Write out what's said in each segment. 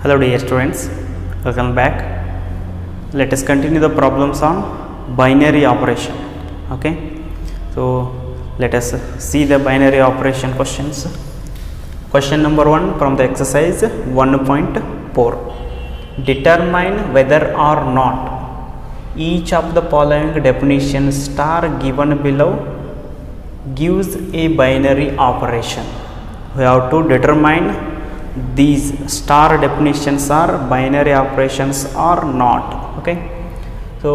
Hello dear students, welcome back. Let us continue the problems on binary operation. Okay, so let us see the binary operation questions. Question number 1 from the exercise 1.4. Determine whether or not each of the following definitions star given below gives a binary operation. We have to determine these star definitions are binary operations or not. Okay, so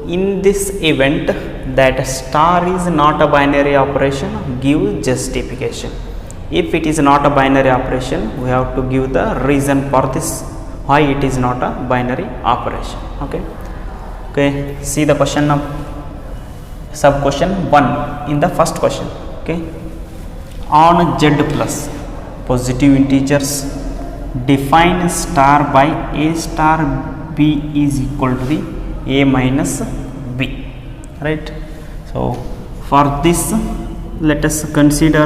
in this event that star is not a binary operation, give justification. If it is not a binary operation, we have to give the reason for this, why it is not a binary operation. Okay, see the question now. Sub question 1 in the first question. Okay, on z plus positive integers, define star by a star b is equal to the a minus b, right? So for this let us consider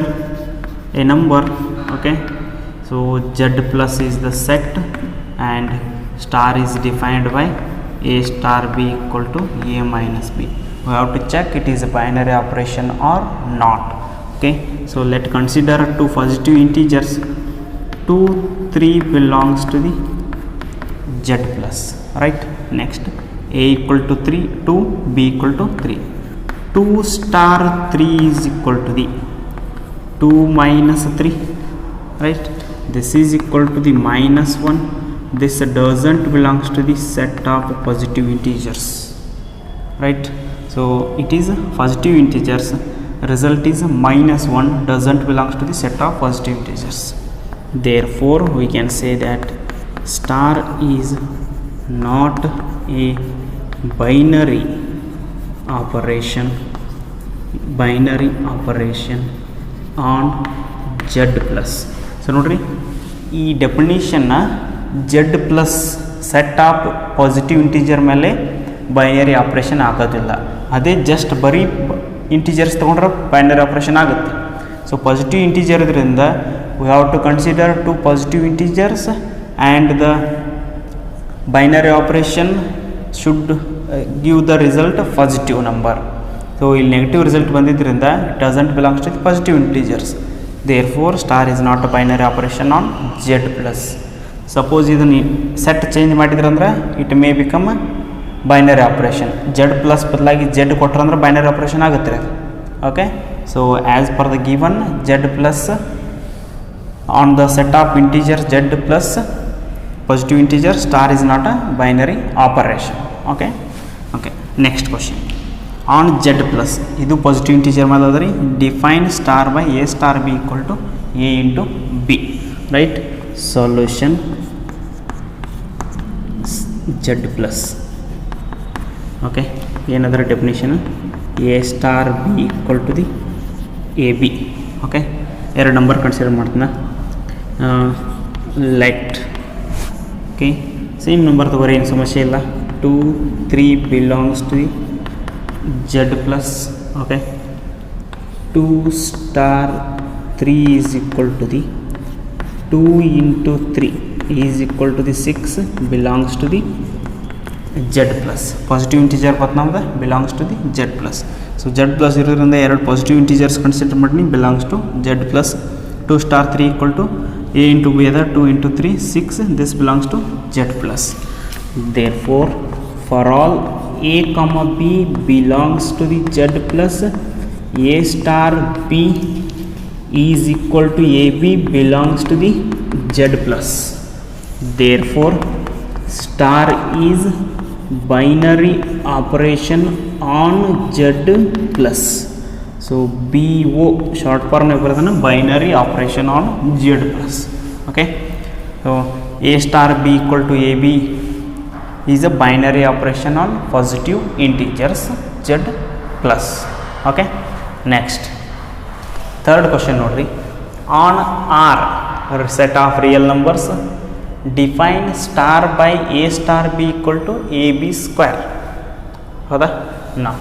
a number. Okay, so z plus is the set and star is defined by a star b equal to a minus b. We have to check it is a binary operation or not. Okay, so let's consider two positive integers. 2 3 belongs to the z plus, right? Next, a equal to 3 2, b equal to 3. 2 star 3 is equal to the 2 minus 3, right? This is equal to the minus 1. This doesn't belongs to the set of positive integers, right? So it is positive integers, result is minus 1, doesn't belongs to the set of positive integers. Therefore we can say that star is not a binary operation on z plus. So nodri ee definition na z plus set of positive integer ಮೇಲೆ binary operation ಆಗೋದಿಲ್ಲ. ಅದೇ just ಬರೀ integers ತಗೊಂಡ್ರೆ binary operation ಆಗುತ್ತೆ. So positive integer ಇದರಿಂದ we have to consider two positive integers and the binary operation should give the result positive number. So ಇಲ್ಲಿ negative result ಬಂದಿದ್ದರಿಂದ it doesn't belongs to the positive integers. Therefore star is not a binary operation on z plus. Suppose ಇದನ್ನು set change ಮಾಡಿದ್ರೆ ಅಂದ್ರೆ it may become binary operation. z plus ಬದಲಾಗಿ z ಕೊಟ್ಟರೆ binary operation ಆಗುತ್ತೆ. Okay, so as per the given z plus on the set of integers z plus positive integer, star is not a binary operation. Okay, next question on z plus ಇದು positive integer ಮೇಲೆ define star by a star b equal to a into b, right? Solution z plus. Okay, another definition a star b equal to the ab. Okay, ಎರಡು number consider ಮಾಡ್ತೀನಿ. Let okay, same number ತಗೋರಿ, ಏನು ಸಮಸ್ಯೆ ಇಲ್ಲ. 2 3 belongs to the z plus. Okay, 2 star 3 is equal to the 2 into 3 is equal to the 6 belongs to the z plus. Positive integer but ನಮ್ದು belongs to the z plus. So z plus ಇರೋದ್ರಿಂದ ಎರಡು positive integers consider ಮಾಡಿ belongs to z plus. 2 star 3 equal to a into b, other 2 into 3 6, this belongs to z plus. Therefore for all a comma b belongs to the z plus, a star b is equal to ab belongs to the z plus. Therefore star is binary operation on z plus. So BO short form binary operation on z plus. Okay, so a star b equal to ab is a binary operation on positive integers z plus. Okay, next third question nodri, on R set of real numbers, define star by a star b equal to ab square. ಹೌದಾ? Now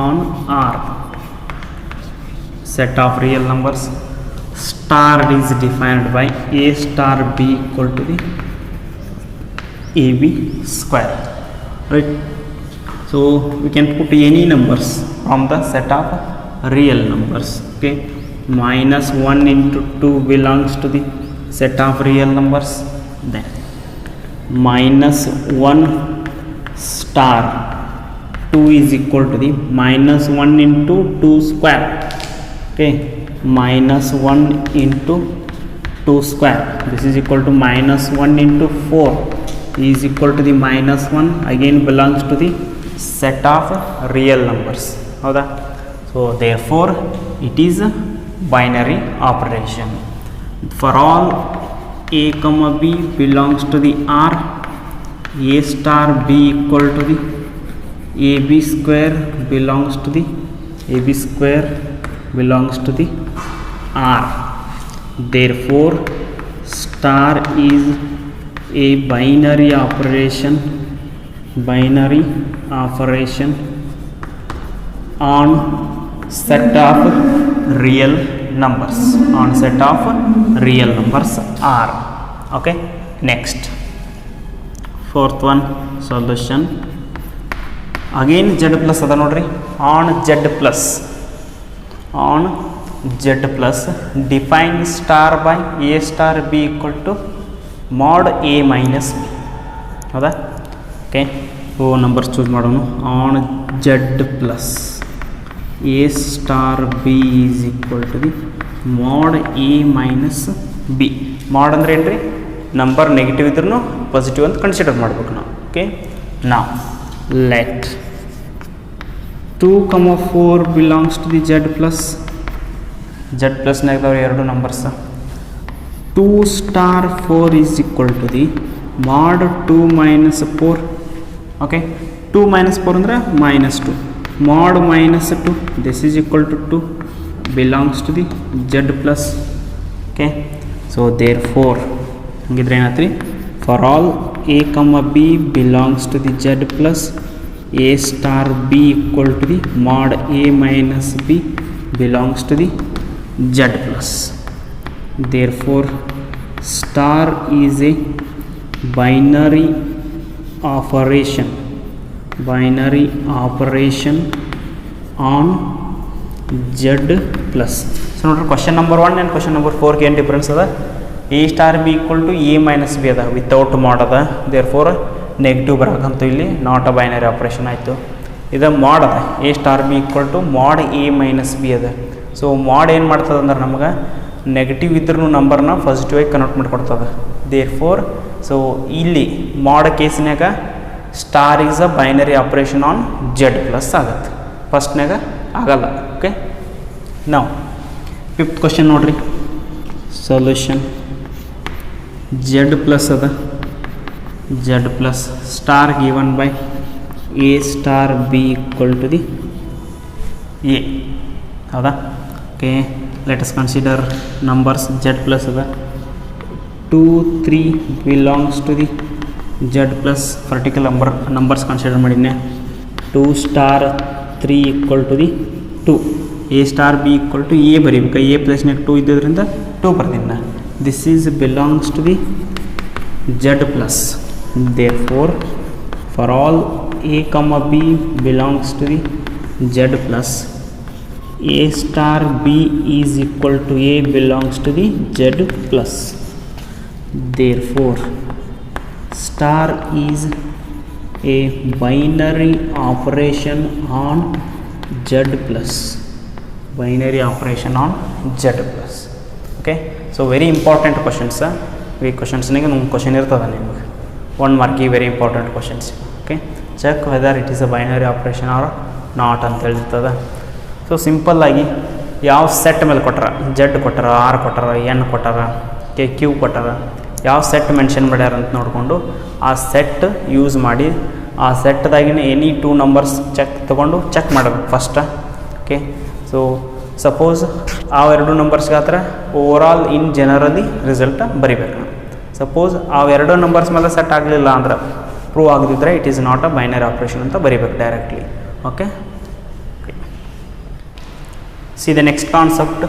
on R set of real numbers, star is defined by a star b equal to the ab square, right? So we can put any numbers from the set of real numbers. Okay, minus 1 into 2 belongs to the set of real numbers, then minus 1 star 2 is equal to the minus 1 into 2 square. Okay, minus 1 into 2 square, this is equal to minus 1 into 4 is equal to the minus 1, again belongs to the set of real numbers. ಹೌದಾ? So therefore it is a binary operation. For all a comma b belongs to the R, a star b equal to the ab square belongs to the R. Therefore star is a binary operation on set of real numbers, R. Okay, next fourth one solution. Again z plus ada nodri, on z plus define star by a star b equal to mod a minus b. ಹೌದಾ? Okay, so numbers choose ಮಾಡೋಣ. On z plus a star b is equal to the mod a minus b. mod ಅಂದರೆ ಏನು ರೀ? Number negative ಇದ್ರೂ positive ಅಂತ consider ಮಾಡ್ಬೇಕು ನಾವು. Okay, ನಾವು let 2,4 belongs to the z ಪ್ಲಸ್ನಾಗ ಎರಡು numbers. 2 star 4 is equal to the mod 2 minus 4. okay, 2 minus 4 ಅಂದರೆ minus 2, mod minus 2, this is equal to 2 belongs to the z plus. okay, so therefore ಹಂಗಿದ್ರೆ ಏನಾಯ್ತು ರೀ? For all a comma b belongs to the z plus a star b equal to the mod a minus b belongs to the z plus. Therefore star is a binary operation on z plus. So ನೋಡ್ರಿ, question number 1 and question number 4 ಏನು difference ಅದ? a star b equal to a minus b ಅದ, without mod ಅದ. There four negative ಬರೋಕ್ಕಂತೂ ಇಲ್ಲಿ not a binary operation ಆಯಿತು. ಇದು mod ಅದ, a star b equal to mod a minus b ಅದ. So mod ಏನು ಮಾಡ್ತದೆ ಅಂದ್ರೆ ನಮ್ಗೆ ನೆಗೆಟಿವ್ ಇದ್ರೂ ನಂಬರ್ನ ಪಾಸಿಟಿವ್ ಆಗಿ ಕನ್ವರ್ಟ್ ಮಾಡಿಕೊಡ್ತದೆ. ದೇರ್ ಫೋರ್ ಸೊ ಇಲ್ಲಿ ಮಾಡ್ ಕೇಸಿನಾಗ star is a binary operation on z plus ಆಗುತ್ತೆ, ಫಸ್ಟ್ನಾಗ ಆಗಲ್ಲ. ಓಕೆ, ನಾವು ಫಿಫ್ತ್ ಕ್ವಶನ್ ನೋಡ್ರಿ. ಸೊಲ್ಯೂಷನ್ ಜೆಡ್ ಪ್ಲಸ್ ಅದ, z plus star given by a star b equal to the a. ಹೌದಾ? Okay, let us consider numbers. z plus ada 2 3 belongs to the z plus particular numbers consider madine. 2 star 3 equal to the 2, a star b equal to a ಬರೀಬೇಕು. a plus neck 2 ಇದ್ದದ್ರಿಂದ 2 ಬರ್ತೀನಿ. this is belongs to the z plus. therefore for all a comma b belongs to the z plus, a star b is equal to a belongs to the z plus. Therefore star is a binary operation on z plus, okay. So very important questions. ಈ ಕ್ವಶನ್ಸ್ನಾಗ ನಮ್ಮ question ಇರ್ತದೆ ನಿಮಗೆ 1 ಮಾರ್ಕಿಗೆ very important questions. Okay, check whether it is a binary operation or not ಅಂತ ಹೇಳಿರ್ತದೆ. So ಸಿಂಪಲ್ಲಾಗಿ ಯಾವ set ಮೇಲೆ ಕೊಟ್ಟಾರ, ಜೆಡ್ ಕೊಟ್ಟಾರ, ಆರ್ ಕೊಟ್ಟಾರ, ಎನ್ ಕೊಟ್ಟಾರ, ಕ್ಯೂ ಕೊಟ್ಟಾರ, ಯಾವ ಸೆಟ್ ಮೆನ್ಷನ್ ಮಾಡ್ಯಾರ ಅಂತ ನೋಡಿಕೊಂಡು ಆ ಸೆಟ್ ಯೂಸ್ ಮಾಡಿ ಆ ಸೆಟ್ದಾಗಿನ ಎನಿ 2 ನಂಬರ್ಸ್ ತೊಗೊಂಡು ಚೆಕ್ ಮಾಡಬೇಕು ಫಸ್ಟ್. ಓಕೆ, ಸೊ ಸಪೋಸ್ ಆ 2 ನಂಬರ್ಸ್ಗೆ ಹತ್ರ ಓವರಾಲ್ ಇನ್ ಜನರಲಿ ರಿಸಲ್ಟ್ ಬರಿಬೇಕು. ಸಪೋಸ್ ಆ 2 ನಂಬರ್ಸ್ ಮೇಲೆ ಸೆಟ್ ಆಗಲಿಲ್ಲ ಅಂದ್ರೆ, ಪ್ರೂವ್ ಆಗದಿದ್ದರೆ it is not a binary operation ಅಂತ ಬರಿಬೇಕು directly. Okay, see the next concept.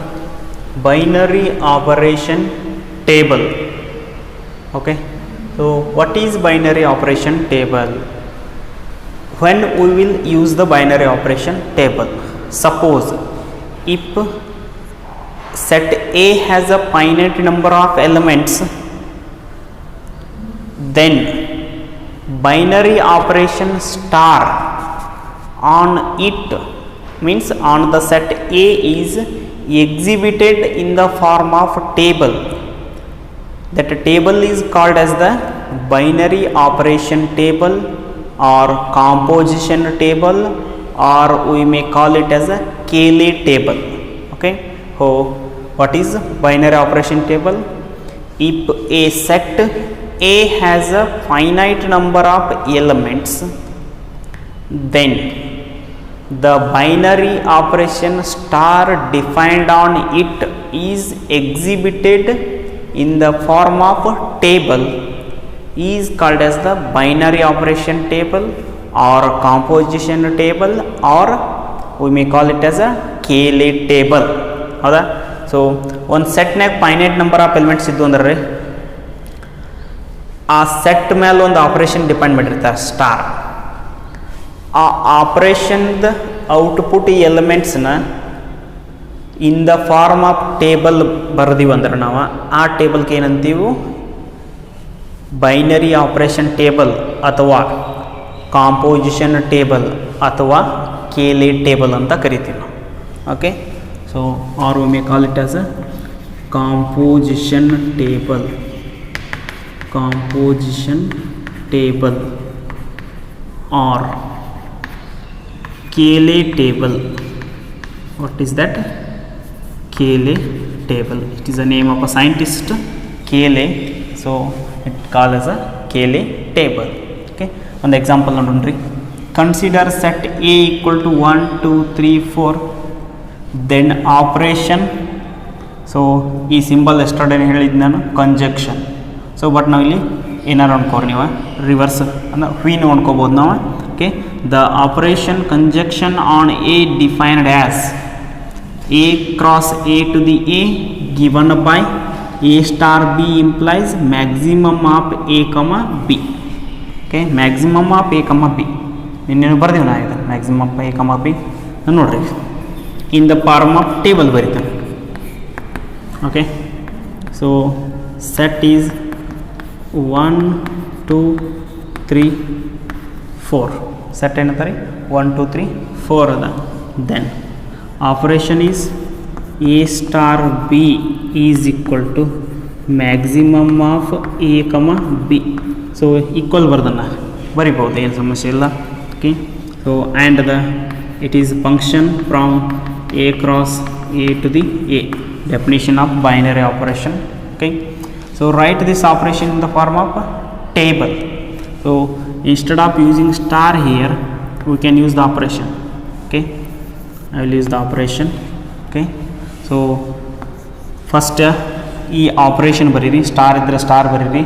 binary operation table. Okay, so what is binary operation table? When we will use the binary operation table? Suppose if set A has a finite number of elements, then binary operation star on it, means on the set A, is exhibited in the form of table. That table is called as the binary operation table or composition table, or we may call it as a Cayley table. Okay, so what is binary operation table? If a set A has a finite number of elements, then the binary operation star defined on it is exhibited in the form of table, is called as the binary operation table or composition table, or we may call it as a Cayley table. ಹೌದಾ? So ಒಂದು ಸೆಟ್ನಾಗ finite number of elements ಇದ್ದು ಅಂದ್ರೆ ಆ set ಮೇಲೆ ಒಂದು operation depend ಮಾಡಿರ್ತಾರೆ star. ಆ ಆಪರೇಷನ್ದ ಔಟ್ಪುಟ್ ಈ ಎಲಿಮೆಂಟ್ಸ್ನ in the form of table ಬರೆದೀವಿ ಅಂದ್ರೆ ನಾವು ಆ ಟೇಬಲ್ಗೆ ಏನಂತೀವಿ? ಬೈನರಿ ಆಪರೇಷನ್ ಟೇಬಲ್ ಅಥವಾ ಕಾಂಪೋಸಿಷನ್ ಟೇಬಲ್ ಅಥವಾ ಕೇಲಿ ಟೇಬಲ್ ಅಂತ ಕರಿತೀವಿ ನಾವು. Okay, so are we may call it as a composition table, composition table or Cayley table. What is that? Cayley table. It is the name of a scientist, Cayley. So it called as a Cayley table. Okay, one example nodri. Consider set A equal to 1 2 3 4, then operation. So ಈ symbol yesterday ಹೇಳಿದ್ದು ನಾನು conjunction. So but ನಾವು ಇಲ್ಲಿ ಏನಾರು ಅನ್ಕೋರಿ ನೀವು reverse ಅಂದ್ರೆ ಹ್ವೀನು ಅನ್ಕೋಬೋದು ನಾವು. Okay, the operation conjunction on a defined as a cross A to the a given by a star b implies maximum of A comma B. Okay, maximum of A comma b ನಿನ್ನೇನು ಬರ್ದೀವಿ ನಾ ಇದು maximum of A comma b ನೋಡ್ರಿ in the form of table ಬರೀತಾನೆ. Okay, so set is 1 2 3 4 set ಏನಂತಾರೆ 1 2 3 4 ಅದ. Then operation is A star b is equal to maximum of A comma b. So equal ಬರ್ದನ್ನ ಬರಿಬೋದು, ಏನು ಸಮಸ್ಯೆ ಇಲ್ಲ. Okay, so and the it is function from A cross A to the A, definition of binary operation. Okay, so write this operation in the form of table. So instead of using star here we can use the operation. Okay, I will use the operation. Okay, so first ಈ operation ಬರೀರಿ, star ಇದ್ದರೆ star ಬರೀರಿ,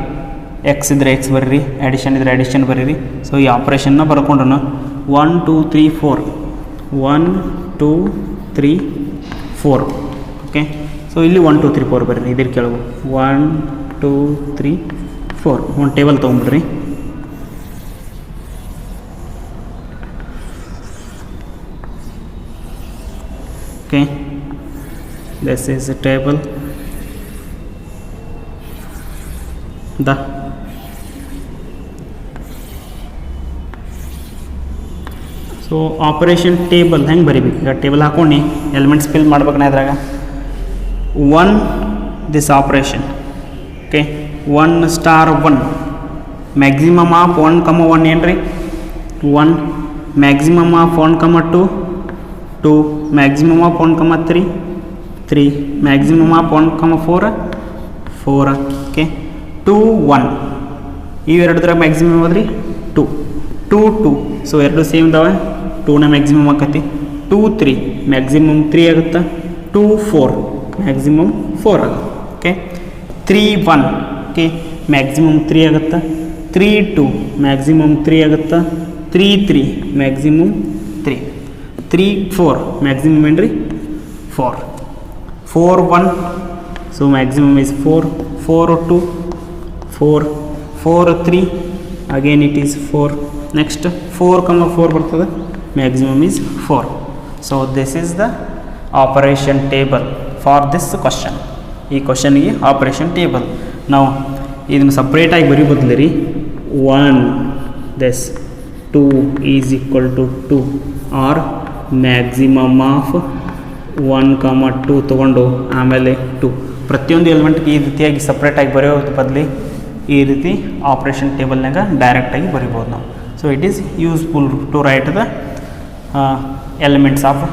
X ಇದ್ದರೆ X ಬರೀರಿ, edition ಇದ್ದರೆ edition ಬರೀರಿ. So ಈ ಆಪರೇಷನ್ನ ಬರ್ಕೊಂಡ್ರು 1 2 3 4 1 2 3 4. Okay, so ಇಲ್ಲಿ 1 2 3 4 ಬರೀರಿ, ಇದ್ರ ಕೆಳಗು 1 2 3 4 ಒಂದು ಟೇಬಲ್ ತೊಗೊಂಬಿಡ್ರಿ. Okay, this is a table. So operation table ಹೆಂಗೆ ಬರೀಬೇಕು? ಈಗ ಟೇಬಲ್ ಹಾಕೊಂಡು ಎಲಿಮೆಂಟ್ಸ್ ಫಿಲ್ ಮಾಡ್ಬೇಕು ನಾ ಇದ್ರಾಗ. 1 this operation. Okay, 1 star 1 maximum of 1 comma 1 ಏನ್ರಿ 1, maximum of 1 comma 2 2, maximum of 1 comma 3 3, maximum of 1 comma 4 4. Okay, 2 1 ಇವೆರಡರ ಮ್ಯಾಕ್ಸಿಮಮ್ ಹೋದ್ರಿ 2 2 2. ಸೊ ಎರಡು ಸೇಮ್ ಇದಾವೆ, 2 ನ ಮ್ಯಾಕ್ಸಿಮಮ್ ಆಕತಿ. 2 3 ಮ್ಯಾಕ್ಸಿಮಮ್ 3 ಆಗುತ್ತೆ. 2 4 ಮ್ಯಾಕ್ಸಿಮಮ್ 4 ಆಗುತ್ತೆ. ಓಕೆ, 3 1 ಓಕೆ ಮ್ಯಾಕ್ಸಿಮಮ್ 3 ಆಗುತ್ತೆ. 3 2 ಮ್ಯಾಕ್ಸಿಮಮ್ 3 ಆಗುತ್ತೆ. 3 3 ಮ್ಯಾಕ್ಸಿಮಮ್ 3. 3 4 ಮ್ಯಾಕ್ಸಿಮಮ್ ಏನ್ರಿ 4. 4 1, so maximum is 4, 4 2, 4, 4 3, again it is 4, next 4 comma 4 ಬರ್ತದೆ, maximum is 4. So this is the operation table for this question. ಈ ಕ್ವಶನ್ಗೆ ಆಪರೇಷನ್ ಟೇಬಲ್. ನಾವು ಇದನ್ನು ಸಪ್ರೇಟಾಗಿ ಬರೀ ಬದಲಿ 1 this 2 is equal to 2 or maximum of 1, 2 ತೊಗೊಂಡು ಆಮೇಲೆ 2 ಪ್ರತಿಯೊಂದು ಎಲಿಮೆಂಟ್ಗೆ ಈ ರೀತಿಯಾಗಿ ಸಪ್ರೇಟಾಗಿ ಬರೆಯೋದು ಬದಲಿ ಈ ರೀತಿ ಆಪರೇಷನ್ ಟೇಬಲ್ನಾಗ ಡೈರೆಕ್ಟಾಗಿ ಬರಿಬೋದು ನಾವು. So it is useful to write the elements of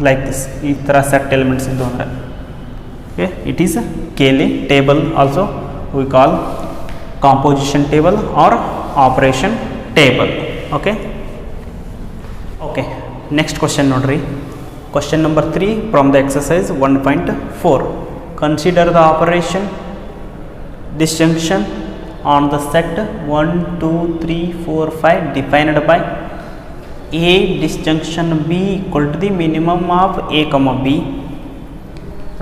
like this, ಈ ಥರ ಸೆಟ್ ಎಲಿಮೆಂಟ್ಸ್ ಇದ್ದು ಅಂದರೆ okay. It is Cayley table, also we call composition table or operation table. Okay. Next question nodri, question number 3 from the exercise 1.4. Consider the operation disjunction on the set 1 2 3 4 5 defined by A disjunction B equal to the minimum of A comma B.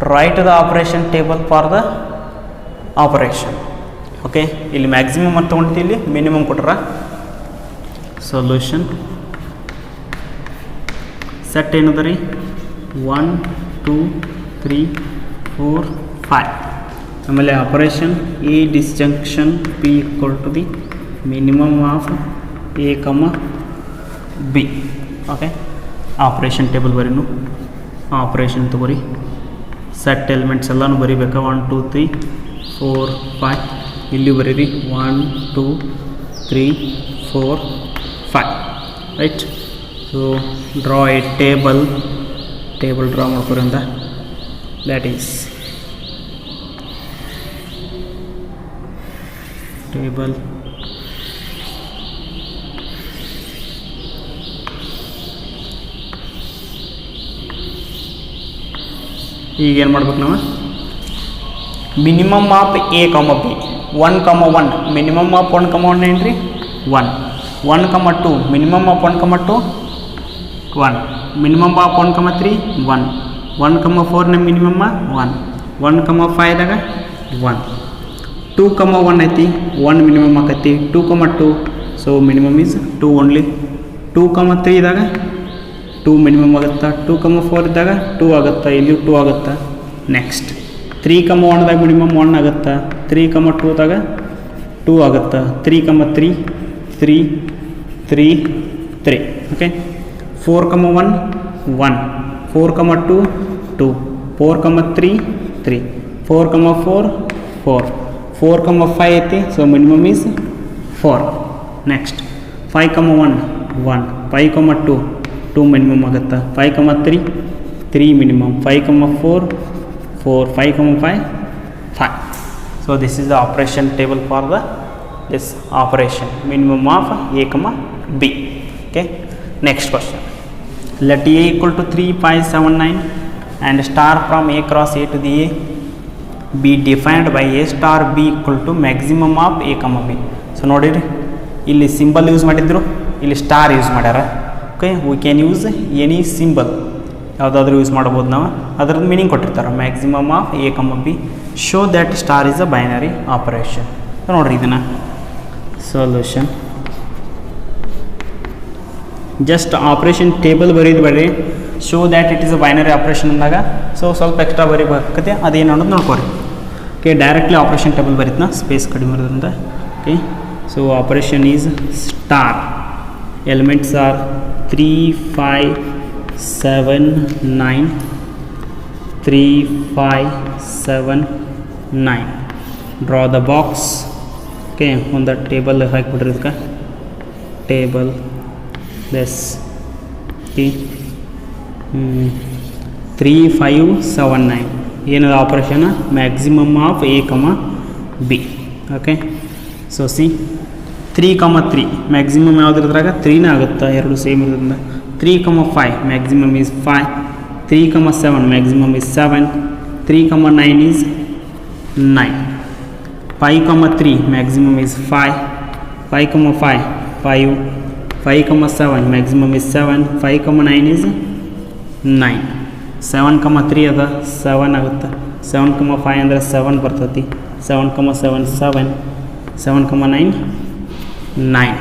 Write the operation table for the operation. Okay, ಇಲ್ಲಿ maximum ಅಂತ ತೊಗೊಂಡು ಇಲ್ಲಿ minimum ಕೊಟ್ರ. Solution set ಏನದ ರೀ 1 2 3 4 5, ಆಮೇಲೆ operation a disjunction p equal to the minimum of A comma B. Okay, operation table ಬರೀನು, operation ತಗೋರಿ, ಸೆಟ್ ಎಲಿಮೆಂಟ್ಸ್ ಎಲ್ಲನೂ ಬರೀಬೇಕಾ 1 2 3 4 5, ಇಲ್ಲಿ ಬರೀರಿ 1 2 3 4 5, right. So draw a table draw ಮಾಡ್ಕೊರಿಂದ, ದ್ಯಾಟ್ ಈಸ್ ಟೇಬಲ್ ಈಗ ಏನು ಮಾಡ್ಬೇಕು ನಾವು, minimum of a comma b 1, 1, minimum of 1, 1 ಏನು ರೀ 1, 1, 2, ಮಿನಿಮಮ್ ಆಫ್ 1, 2 1, ಮಿನಿಮಮ್ ಆಫ್ 1, 3 1, 1, 4 ನ ಮಿನಿಮಮ್ 1, 1, 5ದಾಗ 1, 2, 1 ಐತಿ 1 ಮಿನಿಮಮ್ ಆಕೈತಿ, 2, 2, ಸೊ ಮಿನಿಮಮ್ ಈಸ್ 2 ಓನ್ಲಿ, 2, 3 ಇದ್ದಾಗ 2 ಮಿನಿಮಮ್ ಆಗುತ್ತಾ, 2, 4 ಇದ್ದಾಗ 2 ಆಗುತ್ತಾ, ಇಲ್ಲಿ 2 ಆಗುತ್ತಾ. ನೆಕ್ಸ್ಟ್ 3, 1ದಾಗ ಮಿನಿಮಮ್ 1 ಆಗುತ್ತಾ, 3, 2ದಾಗ 2 ಆಗುತ್ತಾ, 3, 3 3 3 3. ಓಕೆ, 4, 1 1, 4, 2 2, 4, 3 3, 4, 4 4, 4, 5 ಐತಿ, so minimum is 4. Next 5, 1 1, 5, 2 2 minimum ಆಗುತ್ತಾ, 5, 3 3 minimum, 5, 4 4, 5, 5 5. So this is the operation table for the this operation, minimum of A comma B. Okay, next question. Let A equal to 3 5 7 9 and star from A cross A to the A be defined by A star B equal to maximum of A comma B. So ನೋಡಿರಿ, ಇಲ್ಲಿ symbol use ಮಾಡಿದ್ರು, ಇಲ್ಲಿ star use ಮಾಡ್ಯಾರ. Okay, we can use any symbol, ಯಾವುದಾದ್ರೂ use ಮಾಡ್ಬೋದು ನಾವು. ಅದ್ರದ್ದು meaning ಕೊಟ್ಟಿರ್ತಾರೆ, maximum of A comma b, show that star is a binary operation. ನೋಡಿರಿ ಇದನ್ನು ಸೊಲ್ಯೂಷನ್, ಜಸ್ಟ್ ಆಪರೇಷನ್ ಟೇಬಲ್ ಬರೀದು ಬೇಡ್ರಿ, show that it is a binary operation ಅಂದಾಗ ಸೊ ಸ್ವಲ್ಪ ಎಕ್ಸ್ಟ್ರಾ ಬರೀಬೇಕಾಗತ್ತೆ, ಅದೇನು ಅನ್ನೋದು ನೋಡ್ಕೊರಿ. ಓಕೆ, ಡೈರೆಕ್ಟ್ಲಿ ಆಪರೇಷನ್ ಟೇಬಲ್ ಬರೀತನ, ಸ್ಪೇಸ್ ಕಡಿಮೆ ಇರೋದ್ರಿಂದ. Okay, so operation is star, elements R 3 5 7 9, 3 5 7 9. Draw the box. Okay, ಒಂದು ಟೇಬಲ್ ಹಾಕಿಬಿಡ್ರಿ, ಇದಕ್ಕೆ ಟೇಬಲ್ this 3 5 7 9 ಏನದ operation, maximum of A comma B. Okay, so C 3, 3 maximum ಯಾವುದ್ರದ್ರಾಗ 3ನೇ ಆಗುತ್ತಾ, ಎರಡು ಸೇಮ್ ಇರೋದ್ರಿಂದ. 3, 5 maximum is 5, 3, 7 maximum is 7, 3, 9 is 9, 5, 3 maximum is 5, 5, 5 5, 5, 7 maximum is 7, 5, 9 is 9. 7,3 ಅದ 7 ಆಗುತ್ತೆ. 7,5 ಅಂದರೆ 7 ಬರ್ತೈತಿ. 7,7 7, 7,9 9.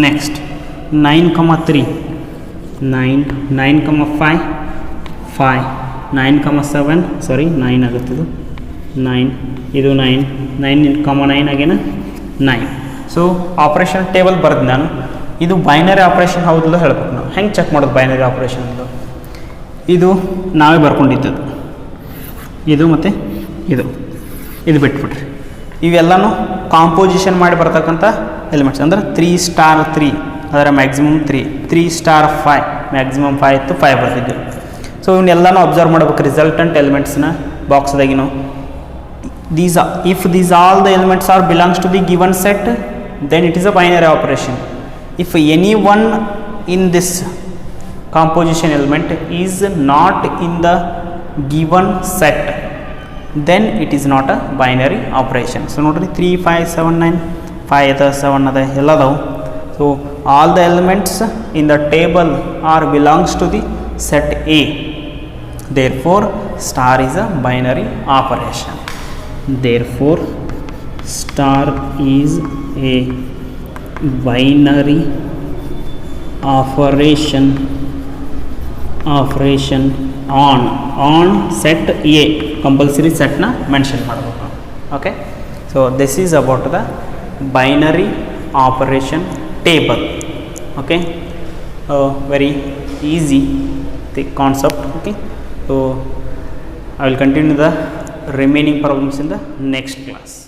ನೆಕ್ಸ್ಟ್ 9,3 9, 9,5 5, 9,7 ಸಾರಿ 9 ಆಗುತ್ತೆ. ಇದು 9, ಇದು 9, 9,9 ಆಗೇನ 9. ಸೊ ಆಪ್ರೇಷನ್ ಟೇಬಲ್ ಬರೆದು ನಾನು ಇದು ಬೈನರಿ ಆಪ್ರೇಷನ್ ಹೌದಿಲ್ಲ ಹೇಳ್ಬೇಕು. ನಾವು ಹೆಂಗೆ ಚೆಕ್ ಮಾಡೋದು ಬೈನರಿ ಆಪ್ರೇಷನ್ ಅಂತ? ಇದು ನಾವೇ ಬರ್ಕೊಂಡಿದ್ದದು, ಇದು ಮತ್ತು ಇದು ಬಿಟ್ಬಿಟ್ರಿ. ಇವೆಲ್ಲನೂ ಕಾಂಪೋಸಿಷನ್ ಮಾಡಿ ಬರ್ತಕ್ಕಂಥ ಎಲಿಮೆಂಟ್ಸ್ ಅಂದರೆ 3 ಸ್ಟಾರ್ 3 ಅದರ ಮ್ಯಾಕ್ಸಿಮಮ್ 3 ಸ್ಟಾರ್ 5 ಮ್ಯಾಕ್ಸಿಮಮ್ 5 ಇತ್ತು 5 ಬರ್ತಿದ್ದೆವು. ಸೊ ಇವನ್ನೆಲ್ಲನೂ ಅಬ್ಸರ್ವ್ ಮಾಡ್ಬೇಕು resultant ಎಲಿಮೆಂಟ್ಸ್ನ ಬಾಕ್ಸ್ದಾಗಿನೂ. If these all the elements are belongs to the given set, then it is a binary operation. If any one in this composition element is not in the given set, then it is not a binary operation. So notri 3 5 7 9 5 ada 7 ada elladavu. So all the elements in the table are belongs to the set A, therefore star is a binary operation. Therefore star is a binary operation on set A. Compulsory ಸೆಟ್ನ mention ಮಾಡಬೇಕು. Okay, so this is about the binary operation table. Okay, very easy the concept. Okay, so I will continue the remaining problems in the next class.